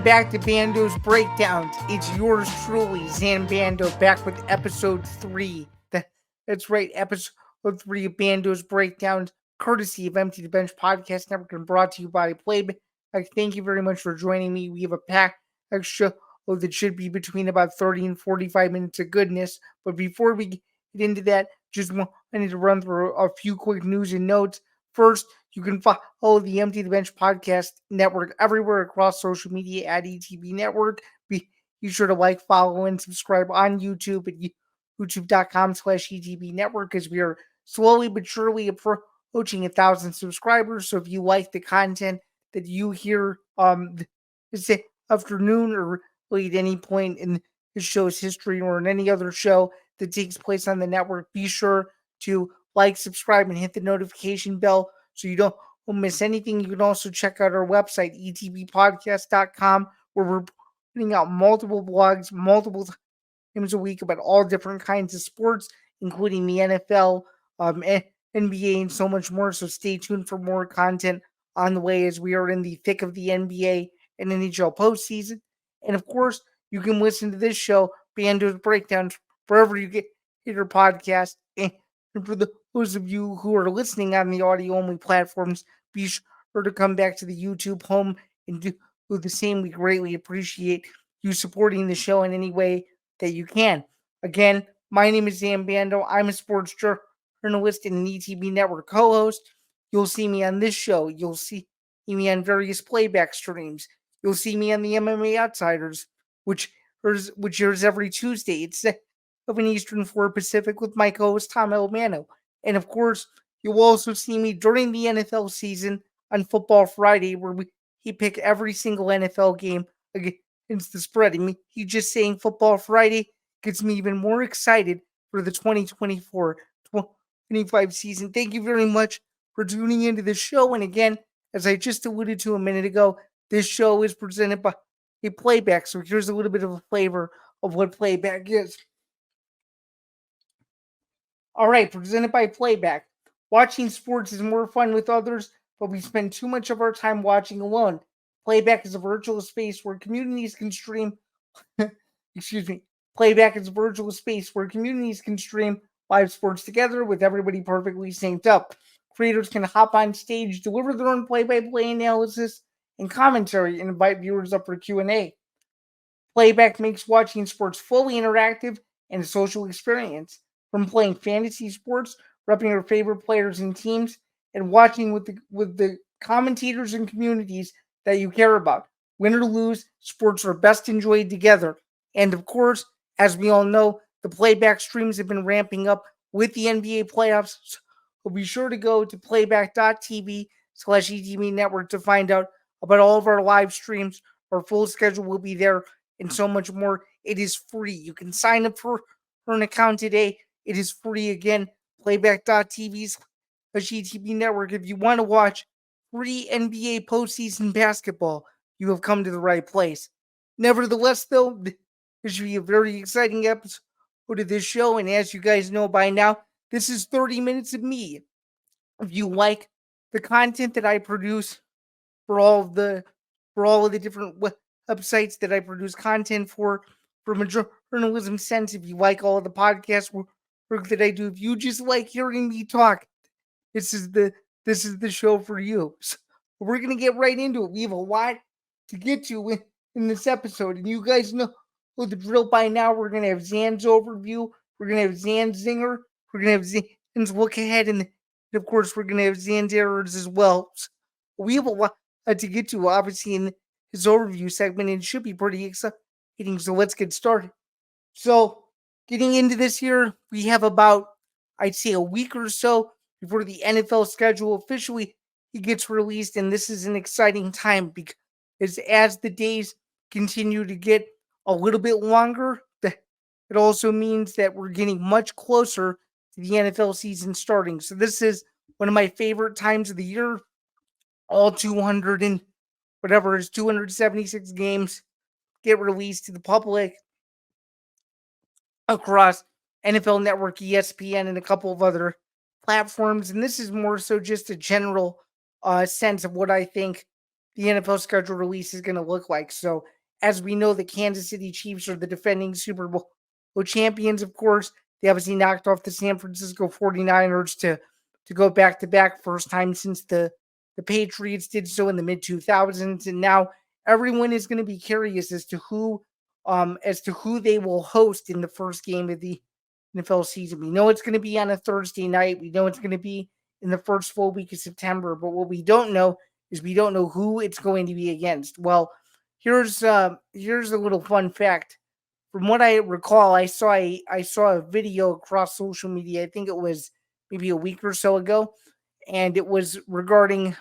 back to Bando's Breakdowns. It's yours truly, Zain Bando, back with episode 3. That's right, episode 3 of Bando's Breakdowns, courtesy of Empty the Bench Podcast Network and brought to you by Playback. Thank you very much for joining me. We have a packed extra that should be between about 30 and 45 minutes of goodness. But before we get into that, just wanted to run through a few quick news and notes. First, you can follow the Empty the Bench Podcast Network everywhere across social media at ETB Network. Be sure to like, follow, and subscribe on YouTube at youtube.com/ETB Network as we are slowly but surely approaching 1,000 subscribers. So if you like the content that you hear this afternoon or really at any point in the show's history or in any other show that takes place on the network, be sure to like, subscribe, and hit the notification bell so you don't miss anything. You can also check out our website, etbpodcast.com, where we're putting out multiple blogs, multiple times a week about all different kinds of sports, including the NFL, NBA, and so much more. So stay tuned for more content on the way as we are in the thick of the NBA and NHL postseason. And of course, you can listen to this show, Bando's Breakdowns, wherever you get your podcast. And for those of you who are listening on the audio-only platforms, be sure to come back to the YouTube home and do the same. We greatly appreciate you supporting the show in any way that you can. Again, my name is Zain Bando. I'm a sports journalist and an ETB Network co-host. You'll see me on this show. You'll see me on various playback streams. You'll see me on the MMA Outsiders, which airs every Tuesday. It's 7 Eastern, 4 Pacific with my co-host Tom Elmano. And of course, you'll also see me during the NFL season on Football Friday, where he pick every single NFL game against the spread. I mean, he just saying Football Friday gets me even more excited for the 2024-25 season. Thank you very much for tuning into the show. And again, as I just alluded to a minute ago, this show is presented by a Playback. So here's a little bit of a flavor of what Playback is. All right, presented by Playback. Watching sports is more fun with others, but we spend too much of our time watching alone. Playback is a virtual space where communities can stream. Excuse me. Playback is a virtual space where communities can stream live sports together with everybody perfectly synced up. Creators can hop on stage, deliver their own play-by-play analysis and commentary, and invite viewers up for Q&A. Playback makes watching sports fully interactive and a social experience. From playing fantasy sports, repping your favorite players and teams, and watching with the commentators and communities that you care about. Win or lose, sports are best enjoyed together. And of course, as we all know, the Playback streams have been ramping up with the NBA playoffs. So be sure to go to playback.tv/ETB Network to find out about all of our live streams. Our full schedule will be there and so much more. It is free. You can sign up for an account today. It is free again. Playback.tv/ETB Network. If you want to watch free NBA postseason basketball, you have come to the right place. Nevertheless, though, this should be a very exciting episode of this show. And as you guys know by now, this is 30 minutes of me. If you like the content that I produce for all of the different websites that I produce content for, from a journalism sense, if you like all of the podcast work that I do, if you just like hearing me talk, this is the show for you. So we're gonna get right into it. We have a lot to get to in this episode, and you guys know the drill by now. We're gonna have Zain's overview. We're gonna have Zain's Zinger. We're gonna have Zain's Lookahead, and of course, we're gonna have Zain's errors as well. So we have a lot to get to, obviously, in his overview segment, and it should be pretty exciting. So let's get started. So getting into this here, we have about, I'd say, a week or so before the NFL schedule officially gets released, and this is an exciting time because as the days continue to get a little bit longer, it also means that we're getting much closer to the NFL season starting. So this is one of my favorite times of the year. All 200 and whatever is 276 games get released to the public across NFL Network, ESPN, and a couple of other platforms. And this is more so just a general sense of what I think the NFL schedule release is going to look like. So, as we know, the Kansas City Chiefs are the defending Super Bowl champions, of course. They obviously knocked off the San Francisco 49ers to go back to back, first time since the Patriots did so in the mid 2000s. And now everyone is going to be curious as to who they will host in the first game of the NFL season. We know it's going to be on a Thursday night. We know it's going to be in the first full week of September. But what we don't know is we don't know who it's going to be against. Well, here's a little fun fact. From what I recall, I saw a video across social media. I think it was maybe a week or so ago, and it was regarding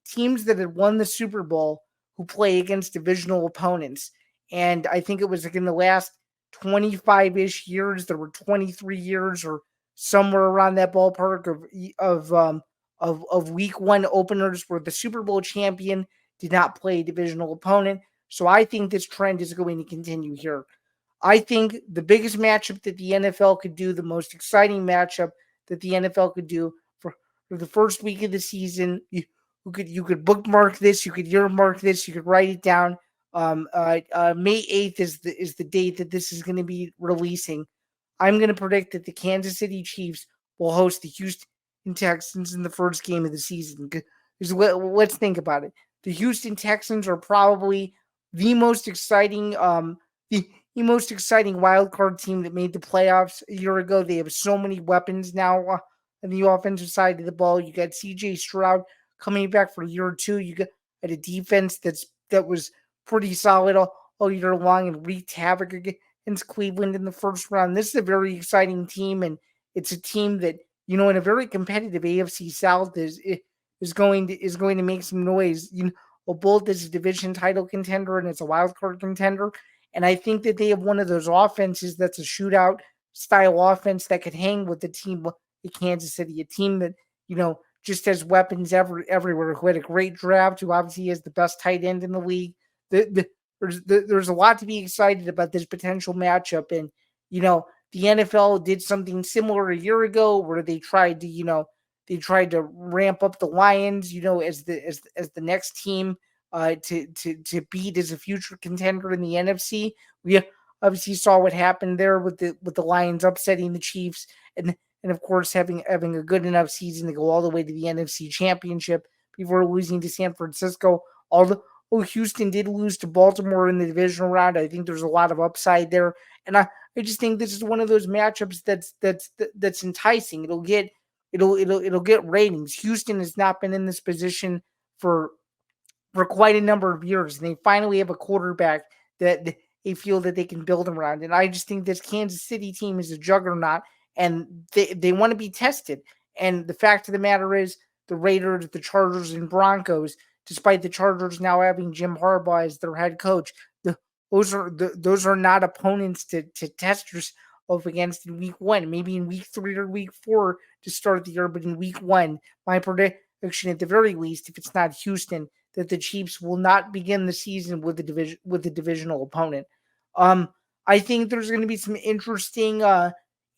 teams that had won the Super Bowl who play against divisional opponents. And I think it was like in the last 25-ish years, there were 23 years or somewhere around that ballpark of week one openers where the Super Bowl champion did not play a divisional opponent. So I think this trend is going to continue here. I think the biggest matchup that the NFL could do, the most exciting matchup that the NFL could do for the first week of the season, you could bookmark this, you could earmark this, you could write it down. May 8th is the date that this is going to be releasing. I'm going to predict that the Kansas City Chiefs will host the Houston Texans in the first game of the season. Let's think about it. The Houston Texans are probably the most exciting the most exciting wild card team that made the playoffs a year ago. They have so many weapons now on the offensive side of the ball. You got CJ Stroud coming back for year two. You got a defense that was pretty solid all year long and wreaked havoc against Cleveland in the first round. This is a very exciting team, and it's a team that, in a very competitive AFC South is going to make some noise. Both as a division title contender and as a wild card contender. And I think that they have one of those offenses that's a shootout style offense that could hang with the team, the Kansas City, a team that, just has weapons everywhere, who had a great draft, who obviously has the best tight end in the league. There's a lot to be excited about this potential matchup. And, the NFL did something similar a year ago where they tried to ramp up the Lions, as the next team to beat as a future contender in the NFC. We obviously saw what happened there with the Lions upsetting the Chiefs and of course having a good enough season to go all the way to the NFC Championship before losing to San Francisco. Although Houston did lose to Baltimore in the divisional round, I think there's a lot of upside there, and I just think this is one of those matchups that's enticing. It'll get ratings. Houston has not been in this position for quite a number of years, and they finally have a quarterback that they feel that they can build around. And I just think this Kansas City team is a juggernaut, and they want to be tested. And the fact of the matter is, the Raiders, the Chargers, and Broncos, despite the Chargers now having Jim Harbaugh as their head coach, those are not opponents to test yourself against in week one. Maybe in week 3 or week 4 to start the year, but in week one, my prediction at the very least, if it's not Houston, that the Chiefs will not begin the season with a divisional opponent. I think there's going to be some interesting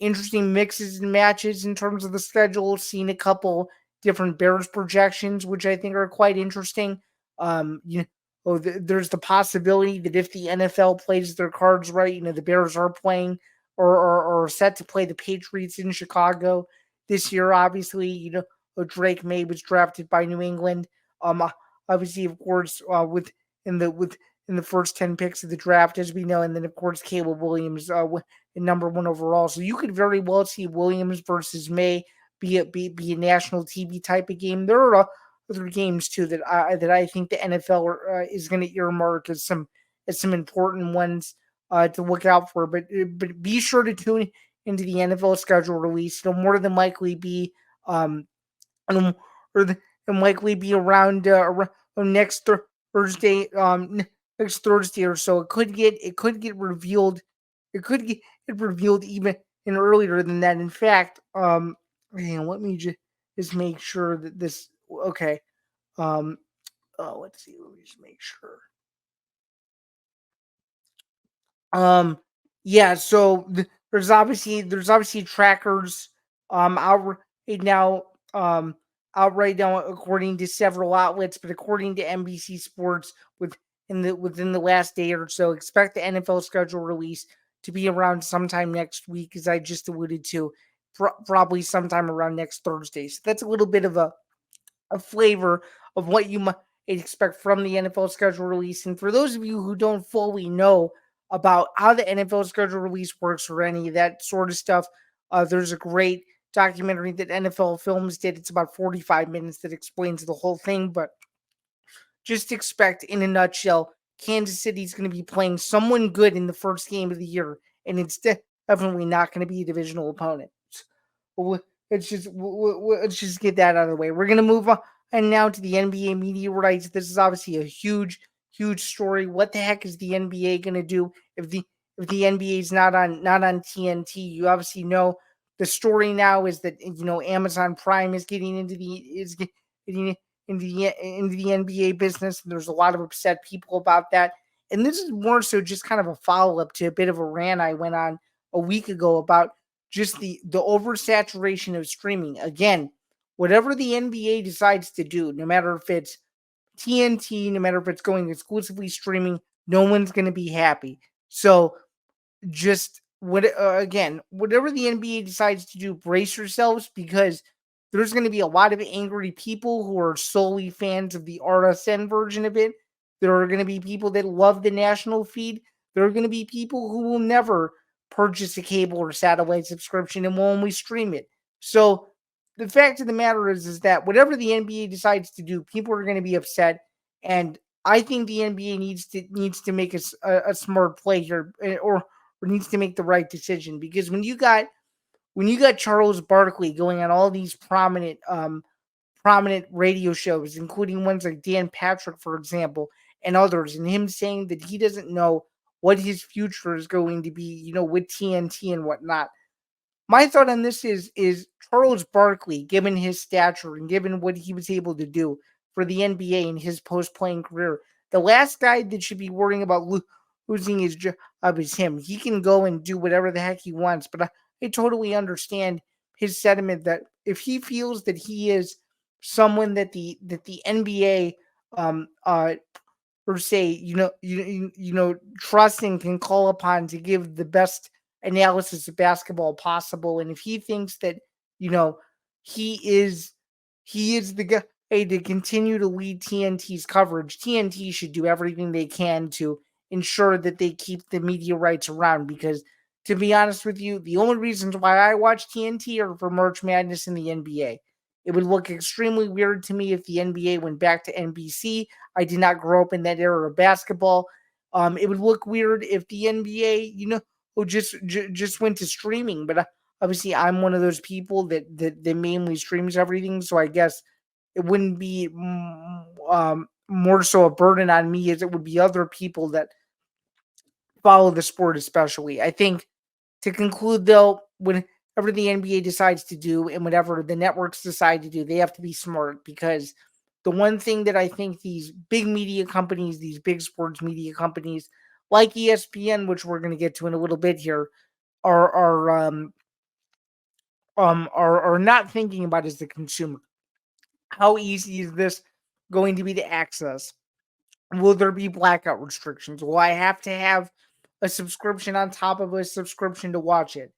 mixes and matches in terms of the schedule. Seen a couple different Bears projections, which I think are quite interesting. There's the possibility that if the NFL plays their cards right, the Bears are playing or set to play the Patriots in Chicago this year. Obviously, Drake May was drafted by New England. Obviously, of course, in the first 10 picks of the draft, as we know, and then of course Caleb Williams in number 1 overall. So you could very well see Williams versus May be a national TV type of game. There are other games too that I think the NFL is going to earmark as some important ones to look out for. But be sure to tune into the NFL schedule release. It'll more than likely be and likely be around next Thursday next Thursday or so. It could get revealed. It could get revealed even earlier than that. In fact, let me just make sure that this okay. Let's see. Let me just make sure. Yeah. So there's obviously trackers out right now. out right now, according to several outlets, but according to NBC Sports, within the last day or so, expect the NFL schedule release to be around sometime next week, as I just alluded to, probably sometime around next Thursday. So that's a little bit of a flavor of what you might expect from the NFL schedule release. And for those of you who don't fully know about how the NFL schedule release works or any of that sort of stuff, there's a great documentary that NFL Films did. It's about 45 minutes that explains the whole thing, but just expect, in a nutshell, Kansas City's going to be playing someone good in the first game of the year, and it's definitely not going to be a divisional opponent. Let's just get that out of the way. We're going to move on and now to the NBA media rights. This is obviously a huge story. What the heck is the NBA going to do if the NBA is not on TNT? You obviously know the story now is that Amazon Prime is getting getting into the NBA business. And there's a lot of upset people about that. And this is more so just kind of a follow up to a bit of a rant I went on a week ago about just the oversaturation of streaming. Again, whatever the NBA decides to do, no matter if it's TNT, no matter if it's going exclusively streaming, no one's going to be happy. So just again, whatever the NBA decides to do, brace yourselves, because there's going to be a lot of angry people who are solely fans of the RSN version of it. There are going to be people that love the national feed. There are going to be people who will never purchase a cable or satellite subscription and will only stream it. So the fact of the matter is that whatever the NBA decides to do, people are going to be upset, and I think the NBA needs to make a smart play here, or needs to make the right decision, because when you got Charles Barkley going on all these prominent radio shows, including ones like Dan Patrick, for example, and others, and him saying that he doesn't know what his future is going to be, with TNT and whatnot. My thought on this is Charles Barkley, given his stature and given what he was able to do for the NBA in his post-playing career, the last guy that should be worrying about losing his job is him. He can go and do whatever the heck he wants, but I totally understand his sentiment that if he feels that he is someone that the NBA per se, trust and can call upon to give the best analysis of basketball possible. And if he thinks that, you know, he is the guy to continue to lead TNT's coverage, TNT should do everything they can to ensure that they keep the media rights around, because to be honest with you, the only reasons why I watch TNT are for March Madness in the NBA. It would look extremely weird to me if the NBA went back to NBC. I did not grow up in that era of basketball. It would look weird if the NBA, just went to streaming. But obviously, I'm one of those people that mainly streams everything. So I guess it wouldn't be more so a burden on me as it would be other people that follow the sport, especially. I think, to conclude, though, whatever the NBA decides to do and whatever the networks decide to do, they have to be smart, because the one thing that I think these big media companies, these big sports media companies like ESPN, which we're going to get to in a little bit here, are not thinking about is the consumer. How easy is this going to be to access? Will there be blackout restrictions? Will I have to have a subscription on top of a subscription to watch it?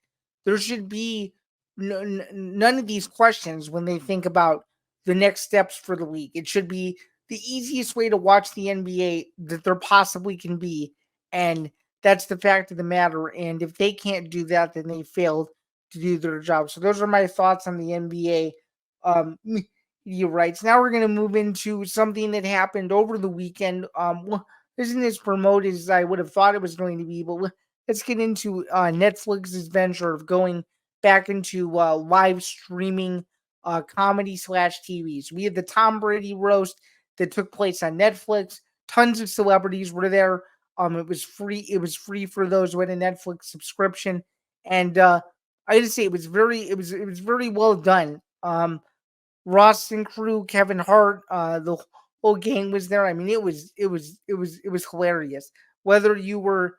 There should be none of these questions when they think about the next steps for the league. It should be the easiest way to watch the NBA that there possibly can be. And that's the fact of the matter. And if they can't do that, then they failed to do their job. So those are my thoughts on the NBA media rights. Now we're going to move into something that happened over the weekend. Isn't as promoted as I would have thought it was going to be, but let's get into Netflix's venture of going back into live streaming comedy slash TVs. We had the Tom Brady roast that took place on Netflix. Tons of celebrities were there. It was free. It was free for those who had a Netflix subscription, and I gotta say it was very well done. Ross and crew, Kevin Hart, the whole gang was there. I mean, it was hilarious. Whether you were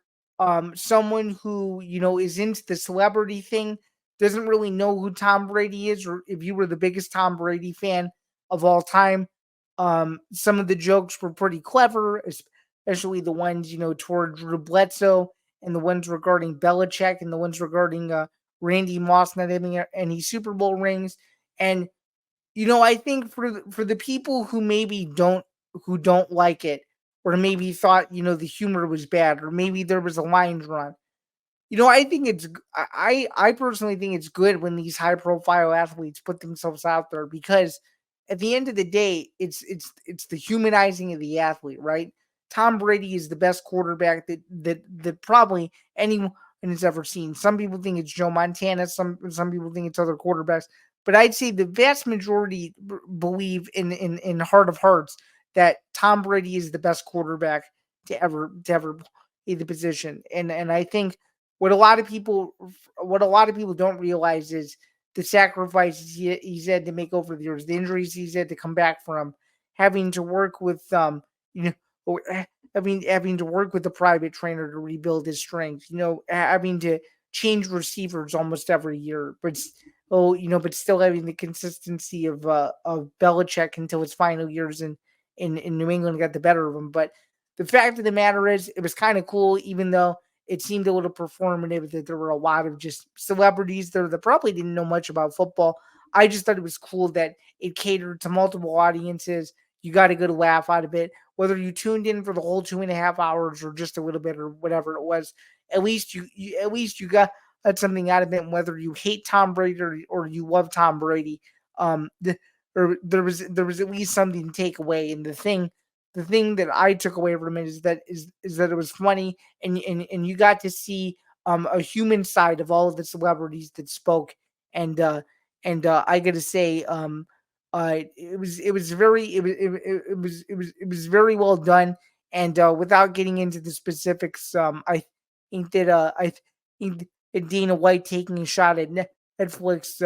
someone who is into the celebrity thing, doesn't really know who Tom Brady is, or if you were the biggest Tom Brady fan, of all time. Some of the jokes were pretty clever, especially the ones, toward Drew Bledsoe and the ones regarding Belichick and the ones regarding Randy Moss not having any Super Bowl rings. And I think for the people who maybe don't like it, or maybe thought the humor was bad, or maybe there was a line drawn. I think I personally think it's good when these high profile athletes put themselves out there, because at the end of the day, it's the humanizing of the athlete, right? Tom Brady is the best quarterback that probably anyone has ever seen. Some people think it's Joe Montana, some people think it's other quarterbacks, but I'd say the vast majority believe in heart of hearts that Tom Brady is the best quarterback to ever play the position. And I think what a lot of people don't realize is the sacrifices he's had to make over the years, the injuries he's had to come back from, having to work with you know having to work with a private trainer to rebuild his strength, having to change receivers almost every year, but still having the consistency of Belichick until his final years in New England got the better of him. But the fact of the matter is, it was kind of cool, even though it seemed a little performative, that there were a lot of just celebrities there that probably didn't know much about football. I just thought it was cool that it catered to multiple audiences. You got a good laugh out of it, whether you tuned in for the whole 2.5 hours or just a little bit or whatever it was. At least you got something out of it. And whether you hate Tom Brady or you love Tom Brady, or there was at least something to take away. And the thing that I took away from it is that it was funny, and you got to see a human side of all of the celebrities that spoke. And I got to say, it was very well done. And without getting into the specifics, I think that Dana White taking a shot at Netflix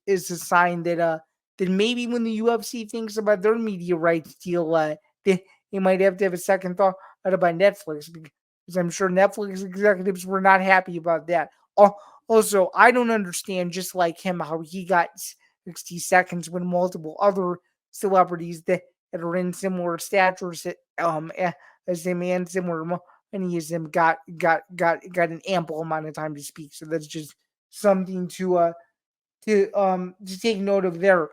is a sign that maybe when the UFC thinks about their media rights deal, they might have a second thought about Netflix, because I'm sure Netflix executives were not happy about that. Also, I don't understand, just like him, how he got 60 seconds when multiple other celebrities that are in similar statures, as him, and similar money as him, got an ample amount of time to speak. So that's just something to take note of there.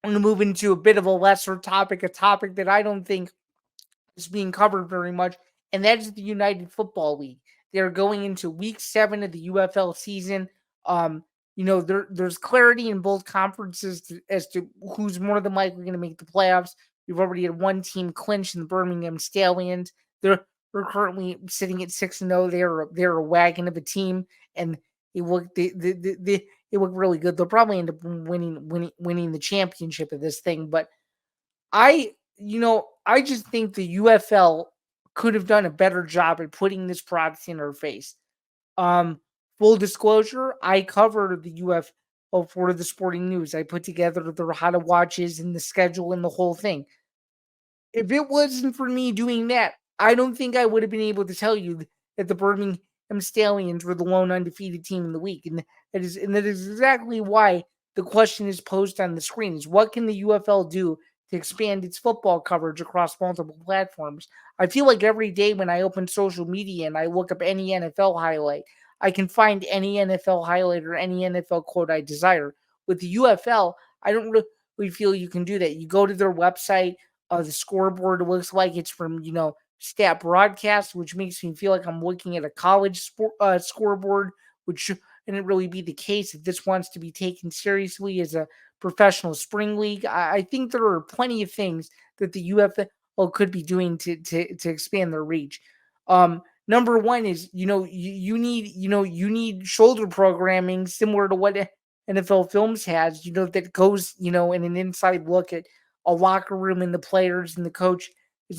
I'm going to move into a bit of a lesser topic, a topic that I don't think is being covered very much, and that is the United Football League. They're going into week 7 of the UFL season. There's clarity in both conferences as to who's more than likely going to make the playoffs. We've already had one team clinch in the Birmingham Stallions. They're currently sitting at 6-0. They're a wagon of a team, and they look really good. They'll probably end up winning the championship of this thing. But I just think the UFL could have done a better job at putting this product in our face. Um, Full disclosure, I covered the UFL for the Sporting News. I put together the how to watches and the schedule and the whole thing. If it wasn't for me doing that, I don't think I would have been able to tell you that the Birmingham Stallions were the lone undefeated team in the week. And that is exactly why the question is posed on the screen: is what can the UFL do to expand its football coverage across multiple platforms? I feel like every day when I open social media and I look up any NFL highlight, I can find any NFL highlight or any NFL quote I desire. With the UFL, I don't really feel you can do that. You go to their website, the scoreboard looks like it's from Stat Broadcast, which makes me feel like I'm looking at a college scoreboard, which shouldn't really be the case if this wants to be taken seriously as a professional spring league. I think there are plenty of things that the UFL could be doing to expand their reach. Number one is, you need shoulder programming similar to what NFL Films has, that goes, in an inside look at a locker room and the players and the coach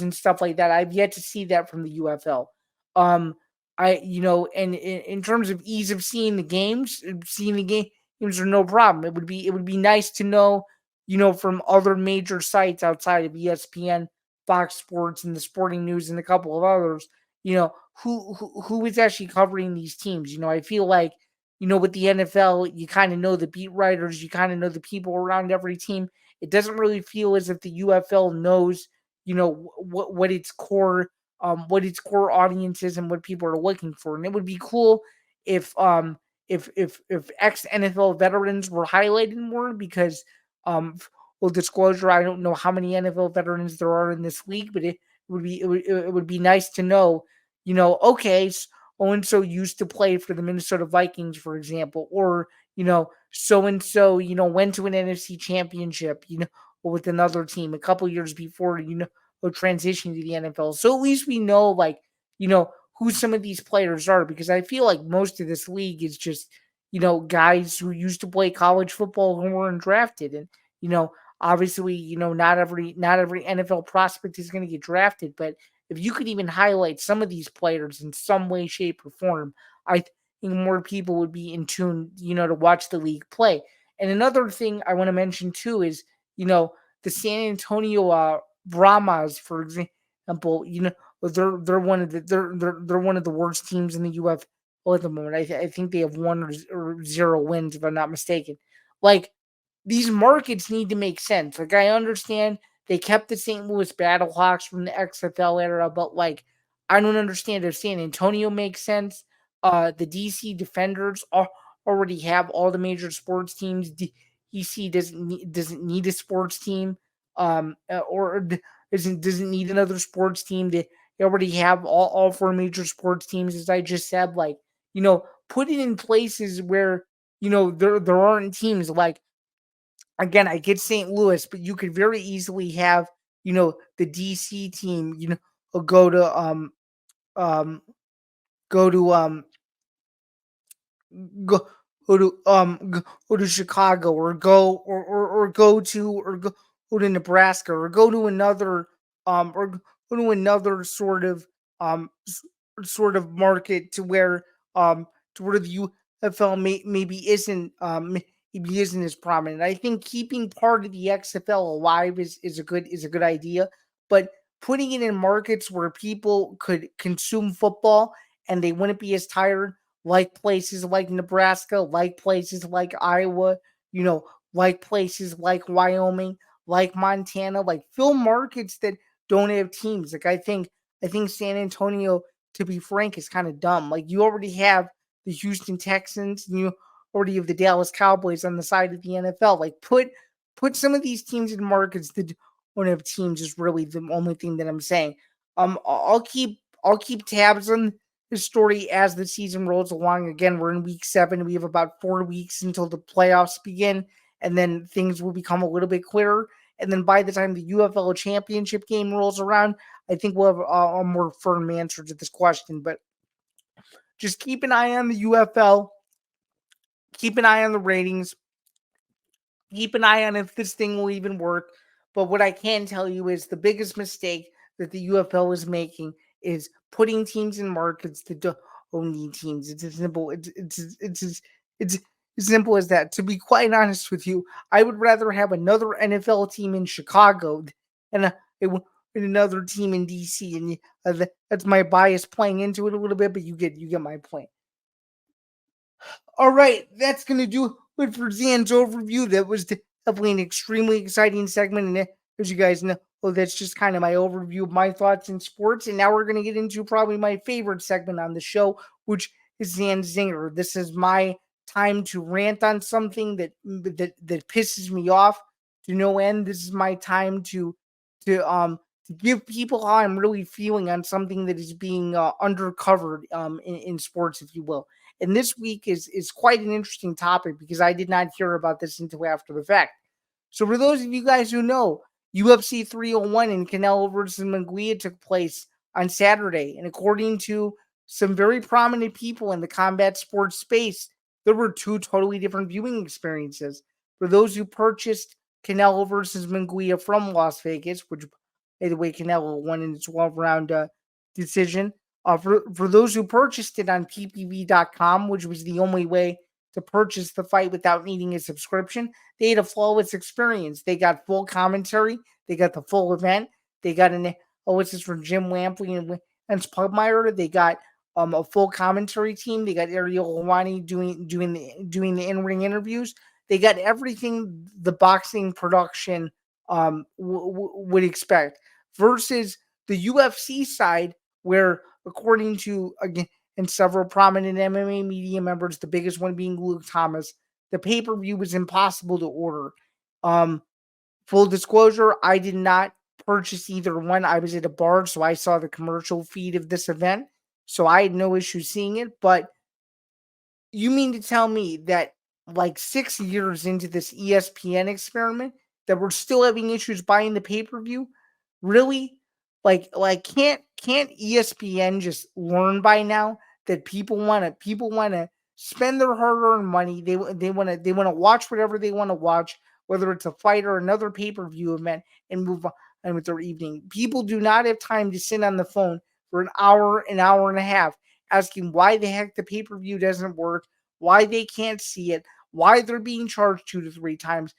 and stuff like that. I've yet to see that from the UFL. And in terms of ease of seeing the games are no problem. It would be nice to know, from other major sites outside of ESPN, Fox Sports, and the Sporting News, and a couple of others, who is actually covering these teams. I feel like, with the NFL, you kind of know the beat writers, you kind of know the people around every team. it doesn't really feel as if the UFL knows, what its core audience is and what people are looking for. And it would be cool if if ex NFL veterans were highlighted more because full disclosure, I don't know how many NFL veterans there are in this league, but it would be nice to know, okay, so and so used to play for the Minnesota Vikings, for example, or so and so, went to an NFC championship, with another team a couple years before, transition to the NFL. So at least we know, like, who some of these players are, because I feel like most of this league is just, guys who used to play college football who weren't drafted. And, you know, obviously, not every NFL prospect is going to get drafted, but if you could even highlight some of these players in some way, shape, or form, I think more people would be in tune, to watch the league play. And another thing I want to mention too is, the San Antonio Brahmas, for example, they're one of they're one of the worst teams in the UFL at the moment. I think they have one or zero wins, if I'm not mistaken. Like, these markets need to make sense. Like, I understand they kept the St. Louis Battlehawks from the XFL era, but like, I don't understand if San Antonio makes sense. The DC Defenders already have all the major sports teams. DC doesn't need a sports team, or doesn't need another sports team. They already have all four major sports teams, as I just said. Like, put it in places where there aren't teams. Like, again, I get St. Louis, but you could very easily have, the DC team, go to um go to go go to Chicago, or go to Nebraska, or go to another go to another sort of market to where the UFL maybe isn't as prominent. I think keeping part of the XFL alive is a good idea, but putting it in markets where people could consume football and they wouldn't be as tired, like places like Nebraska, like places like Iowa, like places like Wyoming, like Montana, like fill markets that don't have teams. Like, I think San Antonio, to be frank, is kind of dumb. Like, you already have the Houston Texans, and you already have the Dallas Cowboys on the side of the NFL. Like, put some of these teams in markets that don't have teams is really the only thing that I'm saying. I'll keep tabs on the story as the season rolls along. Again, we're in week 7. We have about 4 weeks until the playoffs begin, and then things will become a little bit clearer. And then by the time the UFL championship game rolls around, I think we'll have a more firm answer to this question. But just keep an eye on the UFL, keep an eye on the ratings, keep an eye on if this thing will even work. But what I can tell you is the biggest mistake that the UFL is making is putting teams in markets that don't need teams. It's as simple. It's as simple as that. To be quite honest with you, I would rather have another NFL team in Chicago and another team in DC. And that's my bias playing into it a little bit, but you get my point. All right, that's going to do it for Zan's overview. That was definitely an extremely exciting segment. And as you guys know, that's just kind of my overview of my thoughts in sports. And now we're going to get into probably my favorite segment on the show, which is Zan's Zinger. This is my time to rant on something that pisses me off to no end. This is my time to give people how I'm really feeling on something that is being undercovered in sports, if you will. And this week is quite an interesting topic because I did not hear about this until after the fact. So for those of you guys who know, UFC 301 and Canelo versus Munguia took place on Saturday. And according to some very prominent people in the combat sports space, there were two totally different viewing experiences. For those who purchased Canelo versus Munguia from Las Vegas, which, by the way, Canelo won in a 12-round decision. For those who purchased it on ppv.com, which was the only way to purchase the fight without needing a subscription, they had a flawless experience. They got full commentary. They got the full event. They got this is from Jim Lampley and Pugmire. They got a full commentary team. They got Ariel Hawani doing the in-ring interviews. They got everything the boxing production would expect, versus the UFC side, where according to, again, and several prominent MMA media members, the biggest one being Luke Thomas, the pay-per-view was impossible to order. Full disclosure, I did not purchase either one. I was at a bar, so I saw the commercial feed of this event, so I had no issue seeing it. But you mean to tell me that, like, 6 years into this ESPN experiment, that we're still having issues buying the pay-per-view? Really? Like can't ESPN just learn by now that people wanna spend their hard-earned money. They wanna watch whatever they wanna watch, whether it's a fight or another pay-per-view event, and move on with their evening. People do not have time to sit on the phone for an hour and a half, asking why the heck the pay-per-view doesn't work, why they can't see it, why they're being charged 2 to 3 times.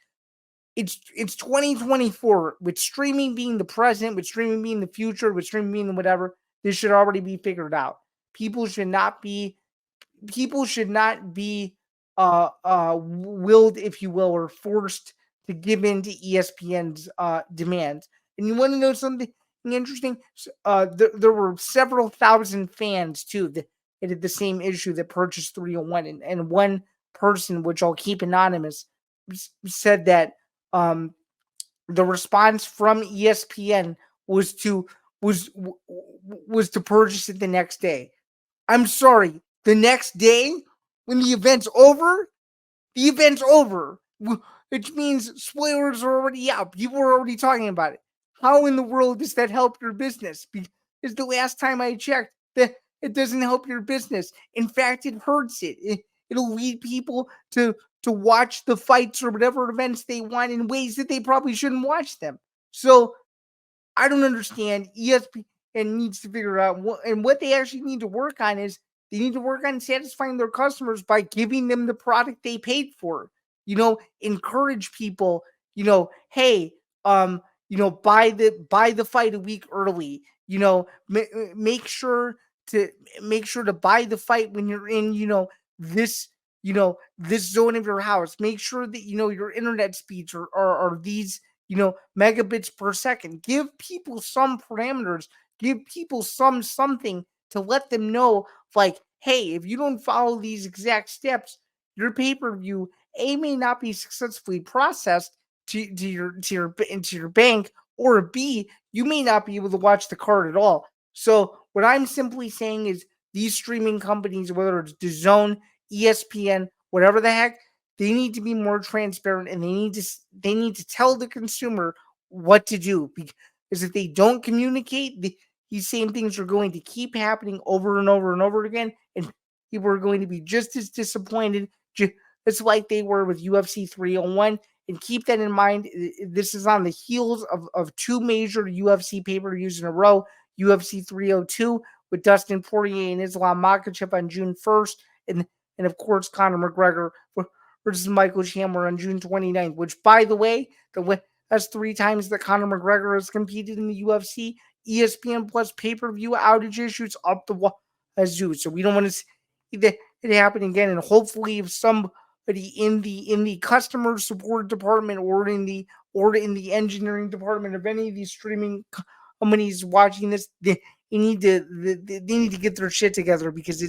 It's 2024, with streaming being the present, with streaming being the future, with streaming being whatever. This should already be figured out. People should not be people should not be willed, if you will, or forced to give in to ESPN's demands. And you want to know something interesting? There were several thousand fans too that had the same issue that purchased 301, and one person, which I'll keep anonymous, said that um, the response from ESPN was to was to purchase it the next day. I'm sorry, the next day when the event's over, the event's over, which means spoilers are already out. People are already talking about it. How in the world does that help your business? Because the last time I checked, that it doesn't help your business. In fact, it hurts it. It'll lead people to watch the fights or whatever events they want in ways that they probably shouldn't watch them. So I don't understand. ESPN needs to figure out what they actually need to work on is they need to work on satisfying their customers by giving them the product they paid for. Encourage people. Hey, buy the fight a week early. Make sure to buy the fight when you're in this this zone of your house. Make sure that your internet speeds are these megabits per second. Give people some parameters, give people something to let them know, like, hey, if you don't follow these exact steps, your pay-per-view may not be successfully processed into your bank, or B, you may not be able to watch the card at all. So what I'm simply saying is, these streaming companies, whether it's DAZN, ESPN, whatever the heck, they need to be more transparent, and they need to tell the consumer what to do, because if they don't communicate, these same things are going to keep happening over and over and over again, and people are going to be just as disappointed, just like they were with UFC 301. And keep that in mind. This is on the heels of two major UFC pay-per-views in a row. UFC 302 with Dustin Poirier and Islam Makhachev on June 1st, and of course Conor McGregor versus Michael Chandler on June 29th, which, by the way, that's 3 times that Conor McGregor has competed in the UFC. ESPN Plus pay-per-view outage issues up the wazoo. So we don't want to see it happen again. And hopefully, if somebody in the customer support department or in the engineering department of any of these streaming companies watching this, they need to get their shit together, because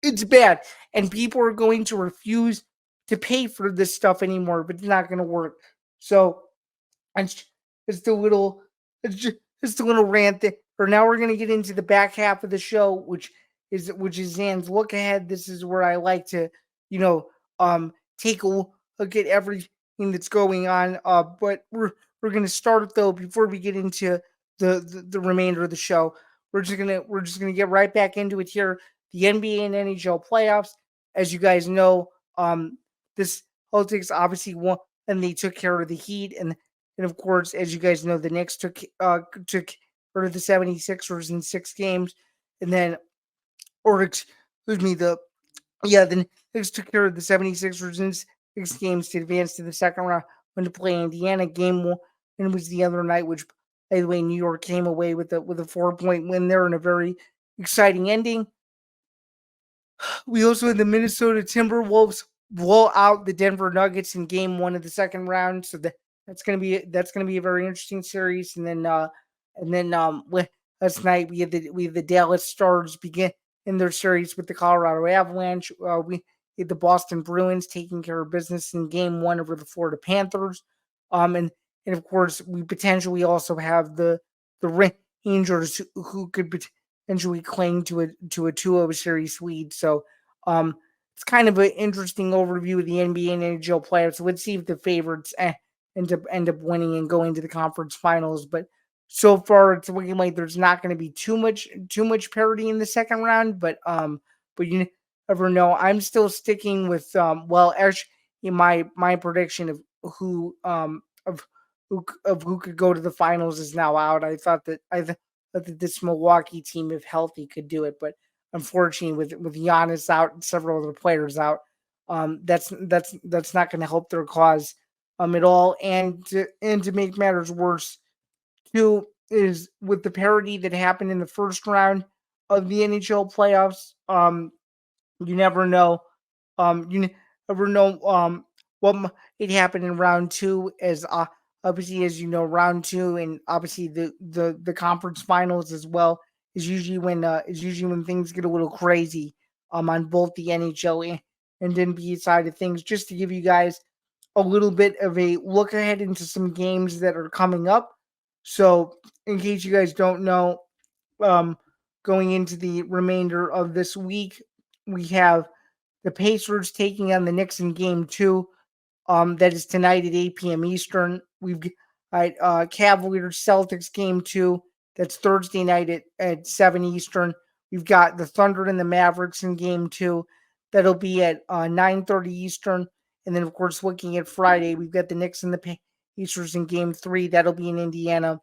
it's bad, and people are going to refuse to pay for this stuff anymore. But it's not going to work. So it's the little it's the little rant that. For now, we're going to get into the back half of the show, which is Zain's look ahead. This is where I like to take a look at everything that's going on. But we're going to start, though, before we get into the remainder of the show. We're just gonna get right back into it here. The NBA and NHL playoffs, as you guys know, this Celtics obviously won, and they took care of the Heat, and of course, as you guys know, the Knicks took for the 76ers in 6 games, and then, or excuse me, the Knicks took care of the 76ers in 6 games to advance to the second round when to play Indiana. Game 1 was the other night, which, by the way, New York came away with a 4-point win there, and a very exciting ending. We also had the Minnesota Timberwolves blow out the Denver Nuggets in Game 1 of the second round. So that's gonna be a very interesting series. And then last night we had the Dallas Stars begin in their series with the Colorado Avalanche. We had the Boston Bruins taking care of business in Game 1 over the Florida Panthers. And of course we potentially also have the Rangers who could potentially cling to a 2-0 series lead. So it's kind of an interesting overview of the NBA and NHL playoffs. So let's see if the favorites end up winning and going to the conference finals. But so far, it's looking like there's not going to be too much parity in the second round. But you never know. I'm still sticking with well, actually, my prediction of who could go to the finals is now out. I thought that this Milwaukee team, if healthy, could do it, but unfortunately, with Giannis out and several other players out, that's not going to help their cause at all. And to make matters worse, too, is with the parity that happened in the first round of the NHL playoffs. You never know. You never know what might happen in round two. As obviously, as you know, round two and obviously the conference finals as well is usually when things get a little crazy on both the NHL and NBA side of things. Just to give you guys a little bit of a look ahead into some games that are coming up. So, in case you guys don't know, um, going into the remainder of this week, we have the Pacers taking on the Knicks in Game Two. That is tonight at 8 p.m. Eastern. We've got Cavaliers Celtics Game Two. That's Thursday night at 7 Eastern. We've got the Thunder and the Mavericks in Game Two. That'll be at 9:30 Eastern. And then, of course, looking at Friday, we've got the Knicks and the Pacers in Game Three. That'll be in Indiana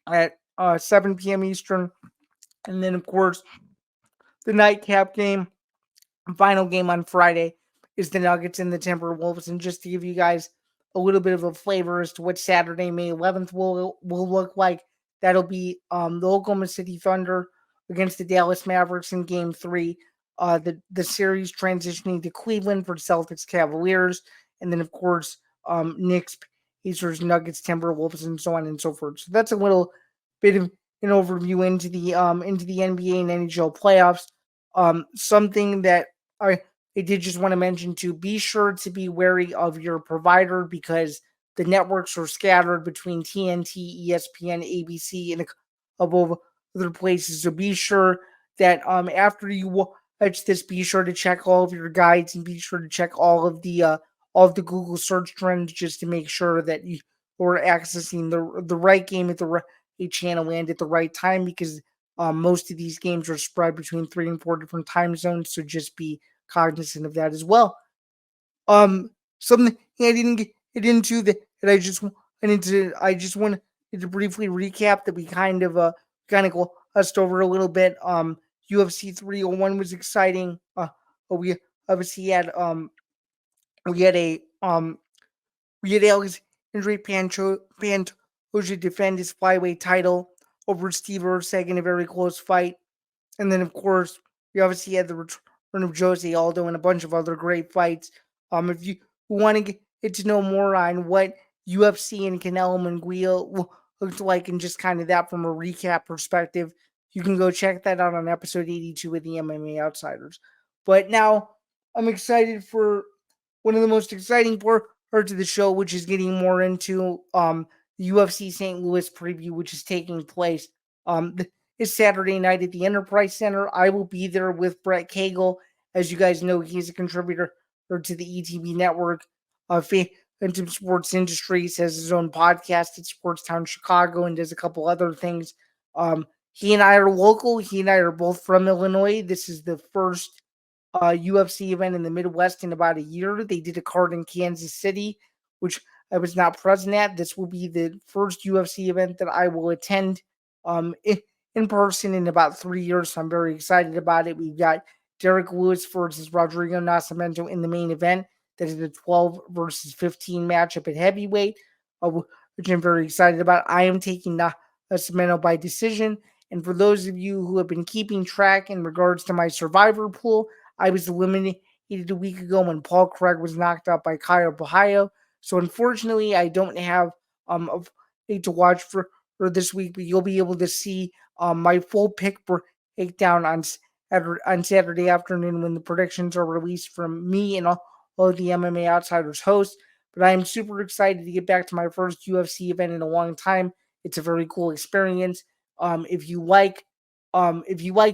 at 7 p.m. Eastern. And then, of course, the nightcap game, final game on Friday, is the Nuggets and the Timberwolves. And just to give you guys a little bit of a flavor as to what Saturday, May 11th will look like, that'll be the Oklahoma City Thunder against the Dallas Mavericks in Game 3. The series transitioning to Cleveland for Celtics Cavaliers. And then, of course, Knicks, Pacers, Nuggets, Timberwolves, and so on and so forth. So that's a little bit of an overview into the NBA and NHL playoffs. Something that I did just want to mention to be sure to be wary of your provider because the networks are scattered between TNT, ESPN, ABC, and a couple of other places. So be sure that after you watch this, be sure to check all of your guides and be sure to check all of the Google search trends just to make sure that you are accessing the right game at the right channel and at the right time because most of these games are spread between 3 and 4 different time zones. So just be cognizant of that as well. Something I didn't get into that I just wanted to briefly recap that we kind of glossed over a little bit. UFC 301 was exciting. But we obviously we had a we had Alexandre Pantoja defend his flyweight title over Steve Erceg in a very close fight. And then, of course, we obviously had the return of Jose Aldo and a bunch of other great fights. If you want to get to know more on what UFC and Canelo Munguia looked like and just kind of that from a recap perspective, you can go check that out on episode 82 of the MMA Outsiders. But now I'm excited for one of the most exciting parts of the show, which is getting more into the UFC St. Louis preview, which is taking place this Saturday night at the Enterprise Center. I will be there with Brett Cagle. As you guys know, he's a contributor to the ETV network. Phantom Sports Industries has his own podcast at Sportstown Chicago and does a couple other things. He and I are local. He and I are both from Illinois. This is the first UFC event in the Midwest in about a year. They did a card in Kansas City, which I was not present at. This will be the first UFC event that I will attend in person in about 3 years. So I'm very excited about it. We've got Derek Lewis versus Rodrigo Nascimento in the main event. That is a 12 versus 15 matchup at heavyweight, which I'm very excited about. I am taking Nascimento by decision. And for those of you who have been keeping track in regards to my survivor pool, I was eliminated he did a week ago when Paul Craig was knocked out by Kyle Bahio. So unfortunately, I don't have a fight to watch for this week, but you'll be able to see my full pick breakdown on Saturday afternoon when the predictions are released from me and all of the MMA Outsiders hosts. But I am super excited to get back to my first UFC event in a long time. It's a very cool experience. If you like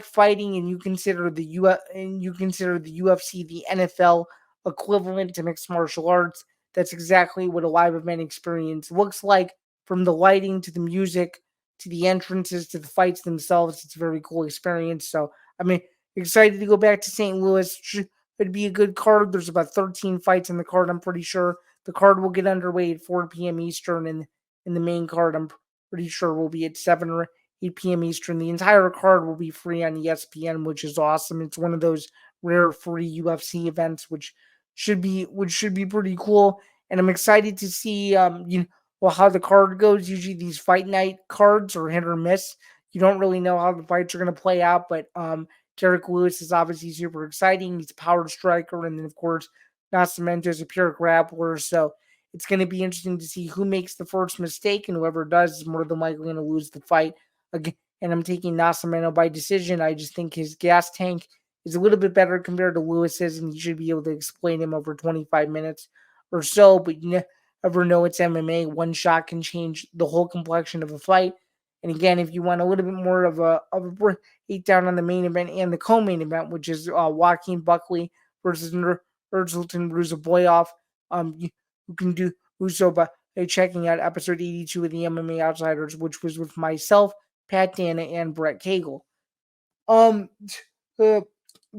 fighting and you consider the UFC the NFL equivalent to mixed martial arts, that's exactly what a live event experience looks like. From the lighting to the music to the entrances to the fights themselves, it's a very cool experience. So I'm excited to go back to St. Louis. It'd be a good card. There's about 13 fights in the card. I'm pretty sure the card will get underway at 4 p.m. Eastern, and in the main card, I'm pretty sure will be at 7 or 8 p.m. Eastern. The entire card will be free on ESPN, which is awesome. It's one of those rare free UFC events, which should be pretty cool. And I'm excited to see how the card goes. Usually these fight night cards are hit or miss. You don't really know how the fights are going to play out, but Derek Lewis is obviously super exciting. He's a power striker, and then of course Nascimento is a pure grappler. So it's going to be interesting to see who makes the first mistake, and whoever does is more than likely going to lose the fight. Again, and I'm taking Nascimento by decision. I just think his gas tank is a little bit better compared to Lewis's, and he should be able to explain him over 25 minutes or so. But you never know, it's MMA. One shot can change the whole complexion of a fight. And again, if you want a little bit more of a breakdown on the main event and the co-main event, which is Joaquin Buckley versus Nursultan Ruzaboyov, you can do so by checking out episode 82 of the MMA Outsiders, which was with myself, Pat Dana, and Brett Cagle. Um, uh,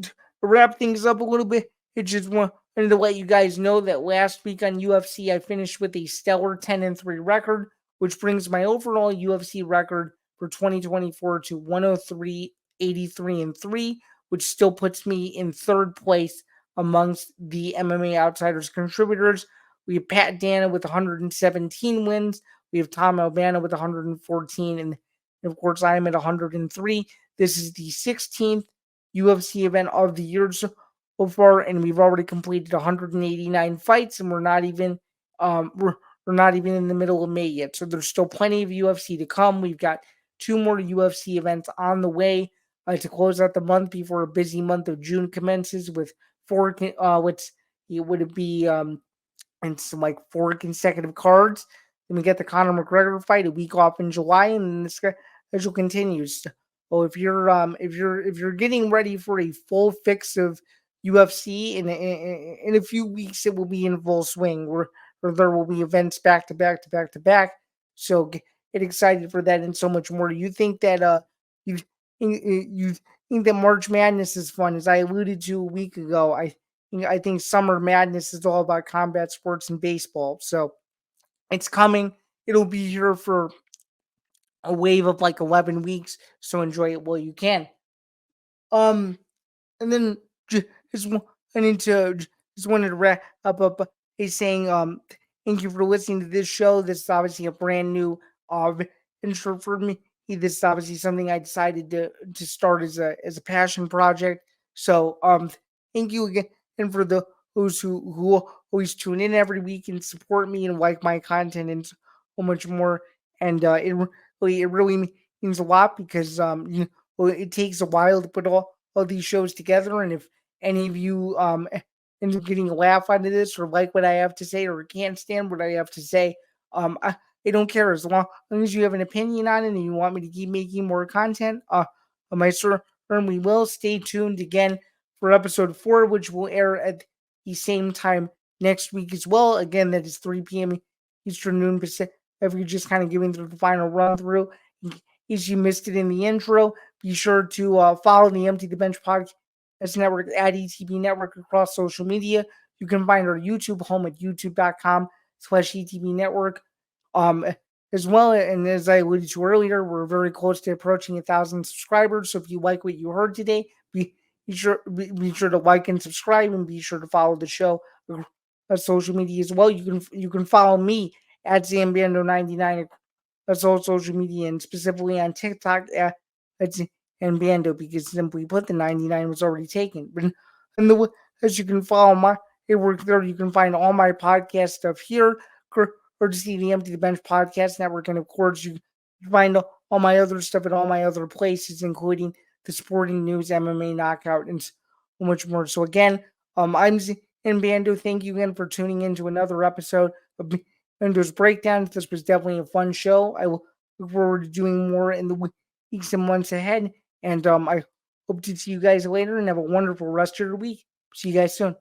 to wrap things up a little bit, I just wanted to let you guys know that last week on UFC, I finished with a stellar 10-3 record, which brings my overall UFC record for 2024 to 103, 83, and 3, which still puts me in third place amongst the MMA Outsiders contributors. We have Pat Dana with 117 wins. We have Tom Albano with 114, and of course, I am at 103. This is the 16th UFC event of the year so far, and we've already completed 189 fights, and we're not even in the middle of May yet. So there's still plenty of UFC to come. We've got 2 more UFC events on the way to close out the month before a busy month of June commences with 4. It's like 4 consecutive cards. Then we get the Conor McGregor fight, a week off in July, and then the schedule continues. Well, if you're getting ready for a full fix of UFC in a few weeks, it will be in full swing. Where there will be events back to back to back to back. So get excited for that and so much more. You think that you think that March Madness is fun? As I alluded to a week ago, I think Summer Madness is all about combat sports and baseball. So it's coming. It'll be here for a wave of like 11 weeks. So enjoy it while you can. Um, and then just wanted to wrap up by saying thank you for listening to this show. This is obviously a brand new intro for me. This is obviously something I decided to start as a passion project. So thank you again, and for those who always tune in every week and support me and like my content and so much more. And it really means a lot because it takes a while to put all these shows together. And if any of you end up getting a laugh out of this or like what I have to say or can't stand what I have to say, I don't care as long as you have an opinion on it and you want me to keep making more content. I certainly will. Stay tuned again for episode 4, which will air at the same time next week as well. Again, that is 3 p.m. Eastern Noon Pacific. If you're just kind of giving through the final run through, in case you missed it in the intro, be sure to follow the Empty the Bench podcast network at ETB Network across social media. You can find our YouTube home at youtube.com/ETB Network. As well, and as I alluded to earlier, we're very close to approaching 1,000 subscribers. So if you like what you heard today, be sure to like and subscribe, and be sure to follow the show on social media as well. You can follow me at Zambando99 across all social media, and specifically on TikTok at Bando, because simply put, the 99 was already taken. But as you can follow my work there. You can find all my podcast stuff here, or to see the Empty the Bench Podcast Network. And of course, you can find all my other stuff at all my other places, including the sporting news, MMA knockout, and so much more. So again, I'm in Bando. Thank you again for tuning in to another episode of Bando's Breakdown. This was definitely a fun show. I will look forward to doing more in the weeks and months ahead. And I hope to see you guys later and have a wonderful rest of your week. See you guys soon.